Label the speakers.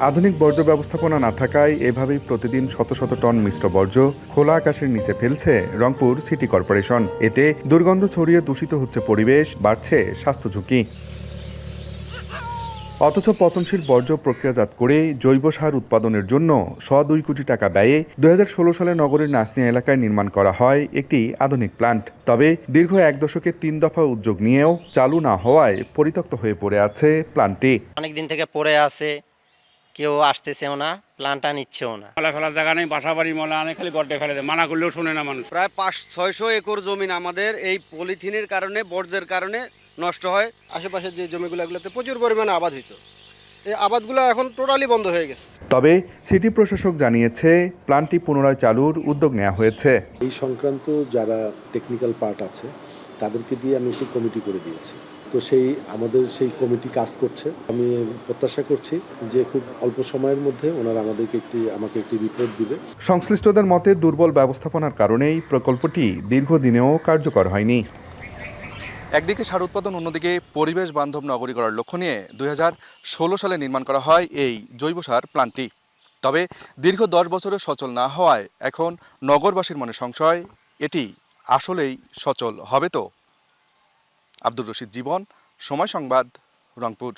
Speaker 1: আধুনিক বর্জ্য ব্যবস্থাপনা না থাকায় এভাবেই প্রতিদিন শত শত টন মিশ্র বর্জ্য খোলা আকাশের নিচে ফেলছে রংপুর সিটি কর্পোরেশন। এতে দুর্গন্ধ ছড়িয়ে দূষিত হচ্ছে পরিবেশ, বাড়ছে স্বাস্থ্য ঝুঁকি। অথচ পচনশীল বর্জ্য প্রক্রিয়াজাত করে জৈব সার উৎপাদনের জন্য 2 কোটি টাকা ব্যয়ে 2016 সালে নগরীর নাসনিয়া এলাকায় নির্মাণ করা হয় একটি আধুনিক প্ল্যান্ট। তবে দীর্ঘ 1 দশকে 3 দফা উদ্যোগ নিয়েও চালু না হওয়ায় পরিত্যক্ত হয়ে পড়ে আছে প্ল্যান্টটি।
Speaker 2: অনেকদিন থেকে পড়ে আছে, কেউ আসতেছেও না, প্ল্যানটা নিচ্ছেও না।
Speaker 3: ময়লা ফেলার জায়গা নেই, বাসা বাড়ি ময়লা অনেক, খালি গড্ডে ফেলে দেয়, মানা করলেও শোনে না মানুষ।
Speaker 4: প্রায় 500-600 একর জমি আমাদের এই পলিথিনের কারণে, বর্জ্যের কারণে নষ্ট হয়।
Speaker 5: আশেপাশের যে জমিগুলো, এগুলোতে প্রচুর পরিমাণে আবাদ হইতো, এই আবাদগুলো এখন টোটালি বন্ধ হয়ে গেছে।
Speaker 1: তবে সিটি প্রশাসক জানিয়েছে প্ল্যান্টটি পুনরায় চালুর উদ্যোগ নেওয়া হয়েছে।
Speaker 6: এই সংক্রান্ত যারা টেকনিক্যাল পার্ট আছে তাদেরকে দিয়ে আমি একটি কমিটি করে দিয়েছি। তো আমাদের সেই কমিটি কাজ করছে। আমি প্রত্যাশা করছি যে খুব অল্প সময়ের মধ্যে ওনারা আমাকে একটি রিপোর্ট দিবে।
Speaker 1: সংশ্লিষ্টদের মতে দুর্বল ব্যবস্থাপনার কারণেই প্রকল্পটি দীর্ঘদিনেও কার্যকর হয়নি।
Speaker 7: একদিকে সার উৎপাদন, অন্যদিকে পরিবেশ বান্ধব নগরী গড়ার লক্ষ্য নিয়ে 2016 সালে নির্মাণ করা হয় এই জৈব সার প্ল্যান্টটি। তবে দীর্ঘ 10 বছরে সচল না হওয়ায় এখন নগরবাসীর মনে সংশয়, এটি আসলেই সচল হবে তো? আব্দুর রশিদ জীবন, সময় সংবাদ, রংপুর।